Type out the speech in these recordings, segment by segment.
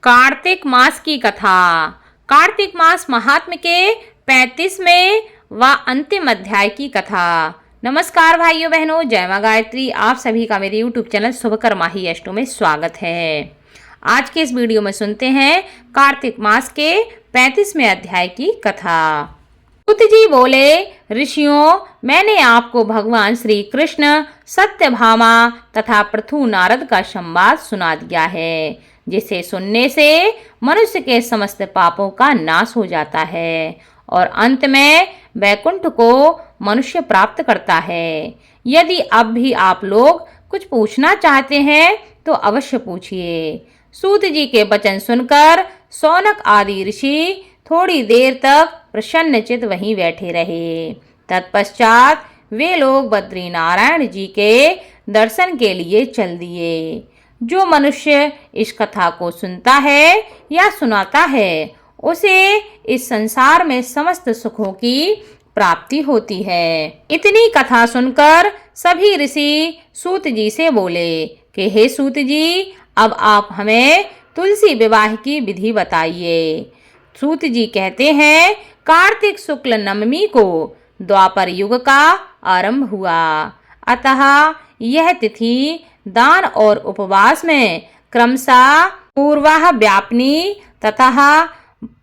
कार्तिक मास की कथा। कार्तिक मास महात्म्य के 35वें व अंतिम अध्याय की कथा। नमस्कार भाइयों बहनों, जय मां गायत्री। आप सभी का मेरे YouTube चैनल शुभकर्मा ही अष्टो में स्वागत है। आज के इस वीडियो में सुनते हैं कार्तिक मास के 35वें अध्याय की कथा। सूत जी बोले, ऋषियों, मैंने आपको भगवान श्री कृष्ण, सत्यभामा तथा पृथु नारद का संवाद सुना दिया है, जिसे सुनने से मनुष्य के समस्त पापों का नाश हो जाता है और अंत में वैकुंठ को मनुष्य प्राप्त करता है। यदि अब भी आप लोग कुछ पूछना चाहते हैं तो अवश्य पूछिए। सूत जी के वचन सुनकर शौनक आदि ऋषि थोड़ी देर तक प्रसन्नचित वहीं बैठे रहे। तत्पश्चात वे लोग बद्रीनारायण जी के दर्शन के लिए चल दिए। जो मनुष्य इस कथा को सुनता है या सुनाता है, उसे इस संसार में समस्त सुखों की प्राप्ति होती है। इतनी कथा सुनकर सभी ऋषि सूत जी से बोले कि हे सूत जी, अब आप हमें तुलसी विवाह की विधि बताइए। सूत जी कहते हैं, कार्तिक शुक्ल नवमी को द्वापर युग का आरंभ हुआ, अतः यह तिथि दान और उपवास में क्रमशः पूर्वाह व्यापिनी तथा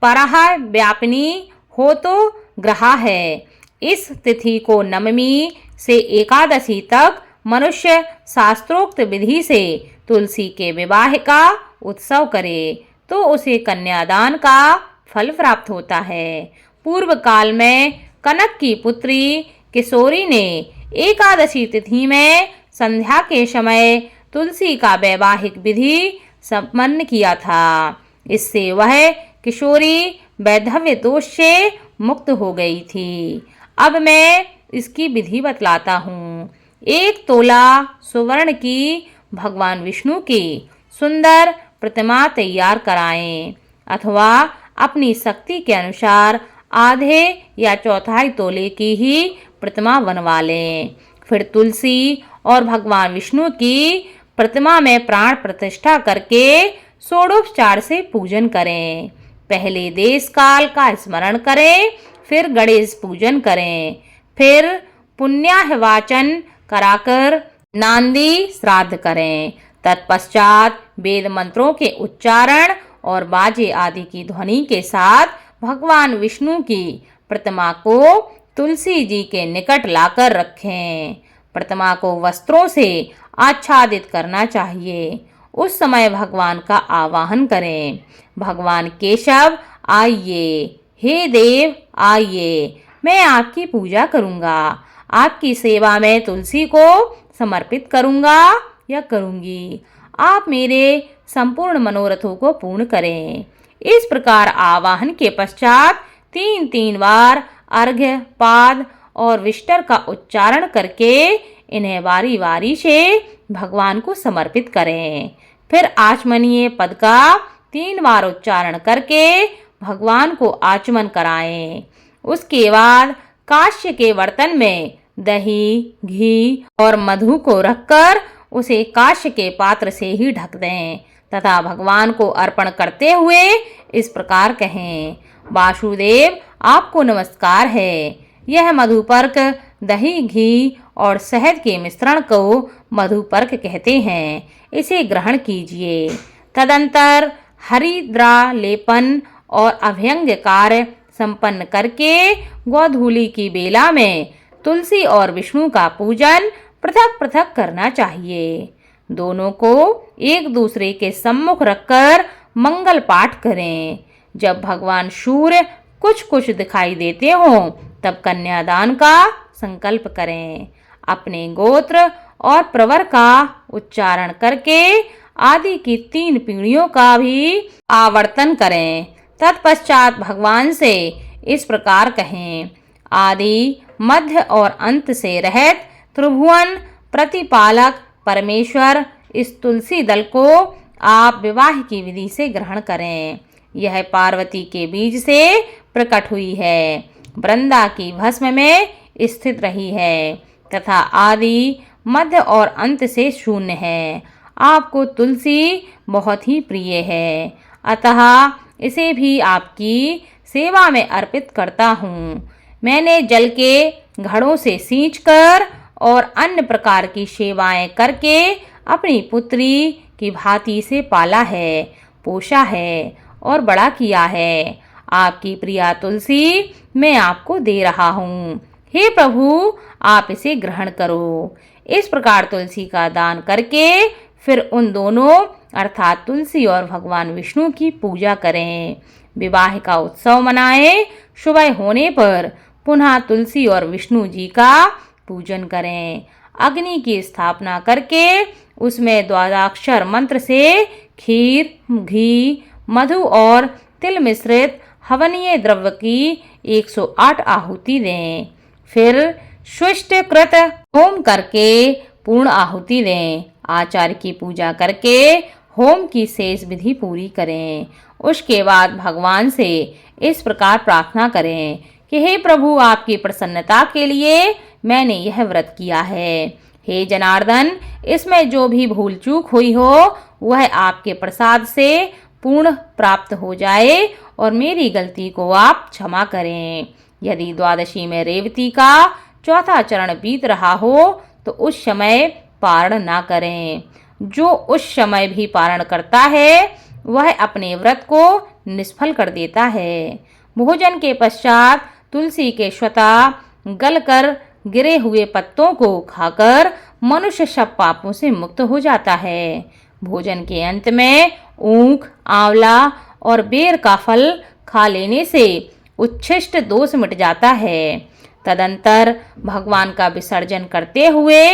परह व्यापिनी हो तो ग्रहा है। इस तिथि को नवमी से एकादशी तक मनुष्य शास्त्रोक्त विधि से तुलसी के विवाह का उत्सव करे तो उसे कन्यादान का फल प्राप्त होता है। पूर्व काल में कनक की पुत्री किशोरी ने एकादशी तिथि में संध्या के समय तुलसी का वैवाहिक विधि संपन्न किया था। इससे वह किशोरी वैधव्य दोष से मुक्त हो गई थी। अब मैं इसकी विधि बतलाता हूँ। 1 तोला सुवर्ण की भगवान विष्णु की सुंदर प्रतिमा तैयार कराएं, अथवा अपनी शक्ति के अनुसार आधे या चौथाई तोले की ही प्रतिमा बनवा लें। फिर तुलसी और भगवान विष्णु की प्रतिमा में प्राण प्रतिष्ठा करके षोडोपचार से पूजन करें। पहले देश काल का स्मरण करें, फिर गणेश पूजन करें, फिर पुण्याहवाचन कराकर नांदी श्राद्ध करें। तत्पश्चात वेद मंत्रों के उच्चारण और बाजे आदि की ध्वनि के साथ भगवान विष्णु की प्रतिमा को तुलसी जी के निकट लाकर रखें। प्रतिमा को वस्त्रों से आच्छादित करना चाहिए। उस समय भगवान का आवाहन करें, भगवान केशव आइए, हे देव आइए, मैं आपकी पूजा करूँगा, आपकी सेवा में तुलसी को समर्पित करूँगा या करूँगी। आप मेरे संपूर्ण मनोरथों को पूर्ण करें। इस प्रकार आवाहन के पश्चात 3 बार अर्घ्य, पाद और विष्टर का उच्चारण करके इन्हें बारी बारी से भगवान को समर्पित करें। फिर आचमनीय पद का 3 बार उच्चारण करके भगवान को आचमन कराएं। उसके बाद कांस्य के बर्तन में दही, घी और मधु को रखकर उसे कांस्य के पात्र से ही ढक दें तथा भगवान को अर्पण करते हुए इस प्रकार कहें, वासुदेव, आपको नमस्कार है। यह मधुपर्क दही, घी और शहद के मिश्रण को मधुपर्क कहते हैं। इसे ग्रहण कीजिए। तदंतर हरिद्रा लेपन और अभ्यंग कार्य संपन्न करके गोधूली की बेला में तुलसी और विष्णु का पूजन पृथक पृथक करना चाहिए। दोनों को एक दूसरे के सम्मुख रखकर मंगल पाठ करें। जब भगवान सूर्य कुछ कुछ दिखाई देते हों, तब कन्यादान का संकल्प करें। अपने गोत्र और प्रवर का उच्चारण करके आदि की 3 पीढ़ियों का भी आवर्तन करें। तत्पश्चात भगवान से इस प्रकार कहें, आदि, मध्य और अंत से रहित त्रिभुवन प्रतिपालक परमेश्वर, इस तुलसी दल को आप विवाह की विधि से ग्रहण करें। यह पार्वती के बीज से प्रकट हुई है, वृंदा की भस्म में स्थित रही है तथा आदि, मध्य और अंत से शून्य है। आपको तुलसी बहुत ही प्रिय है। अतः इसे भी आपकी सेवा में अर्पित करता हूँ। मैंने जल के घड़ों से सींचकर और अन्य प्रकार की सेवाएं करके अपनी पुत्री की भांति से पाला है, पोषा है और बड़ा किया है। आपकी प्रिया तुलसी मैं आपको दे रहा हूँ। हे प्रभु, आप इसे ग्रहण करो। इस प्रकार तुलसी का दान करके फिर उन दोनों अर्थात तुलसी और भगवान विष्णु की पूजा करें। विवाह का उत्सव मनाएं। सुबह होने पर पुनः तुलसी और विष्णु जी का पूजन करें। अग्नि की स्थापना करके उसमें द्वादशाक्षर मंत्र से खीर, घी, मधु और तिल मिश्रित हवनीय द्रव्य की 108 आहुति दें। फिर स्विष्टकृत होम करके पूर्ण आहुति दें। आचार्य की पूजा करके होम की शेष विधि पूरी करें। उसके बाद भगवान से इस प्रकार प्रार्थना करें कि हे प्रभु, आपकी प्रसन्नता के लिए मैंने यह व्रत किया है। हे जनार्दन, इसमें जो भी भूल चूक हुई हो वह आपके प्रसाद से पूर्ण प्राप्त हो जाए और मेरी गलती को आप क्षमा करें। यदि द्वादशी में रेवती का चौथा चरण बीत रहा हो तो उस समय पारण ना करें। जो उस समय भी पारण करता है वह अपने व्रत को निष्फल कर देता है। भोजन के पश्चात तुलसी के स्वतः गलकर गिरे हुए पत्तों को खाकर मनुष्य सब पापों से मुक्त हो जाता है। भोजन के अंत में ऊख, आंवला और बेर का फल खा लेने से उच्छिष्ट दोष मिट जाता है। तदंतर भगवान का विसर्जन करते हुए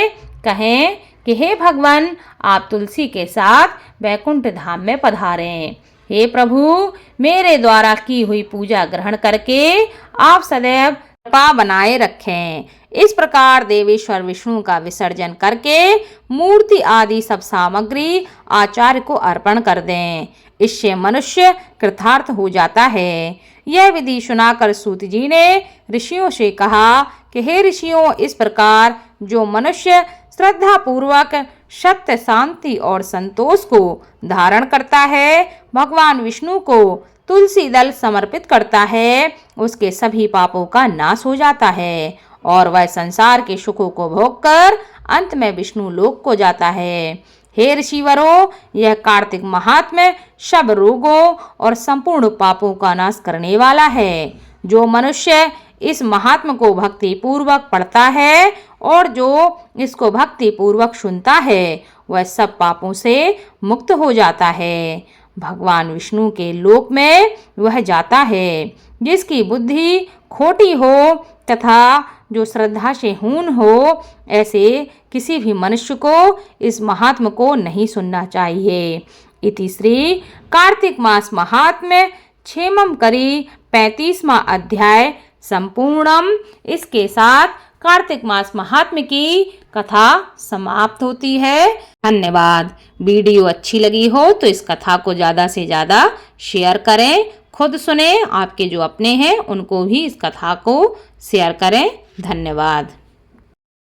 कहें कि हे भगवान, आप तुलसी के साथ वैकुंठ धाम में पधारें। हे प्रभु, मेरे द्वारा की हुई पूजा ग्रहण करके आप सदैव कृपा बनाए रखें। इस प्रकार देवेश्वर विष्णु का विसर्जन करके मूर्ति आदि सब सामग्री आचार्य को अर्पण कर दें। इससे मनुष्य कृतार्थ हो जाता है। यह विधि सुनाकर सूत जी ने ऋषियों से कहा कि हे ऋषियों, इस प्रकार जो मनुष्य श्रद्धा पूर्वक सत्य, शांति और संतोष को धारण करता है, भगवान विष्णु को तुलसी दल समर्पित करता है, उसके सभी पापों का नाश हो जाता है और वह संसार के सुखों को भोगकर अंत में विष्णु लोक को जाता है। हे ऋषिवरों, यह कार्तिक महात्म्य सब रोगों और संपूर्ण पापों का नाश करने वाला है। जो मनुष्य इस महात्म को भक्ति पूर्वक पढ़ता है और जो इसको भक्ति पूर्वक सुनता है वह सब पापों से मुक्त हो जाता है। भगवान विष्णु के लोक में वह जाता है। जिसकी बुद्धि खोटी हो तथा जो श्रद्धा से हून हो, ऐसे किसी भी मनुष्य को इस महात्म को नहीं सुनना चाहिए। इति श्री कार्तिक मास महात्म्य क्षेमम करी 35वां अध्याय संपूर्णम। इसके साथ कार्तिक मास महात्म्य की कथा समाप्त होती है। धन्यवाद। वीडियो अच्छी लगी हो तो इस कथा को ज़्यादा से ज़्यादा शेयर करें, खुद सुने, आपके जो अपने हैं उनको भी इस कथा को शेयर करें। धन्यवाद।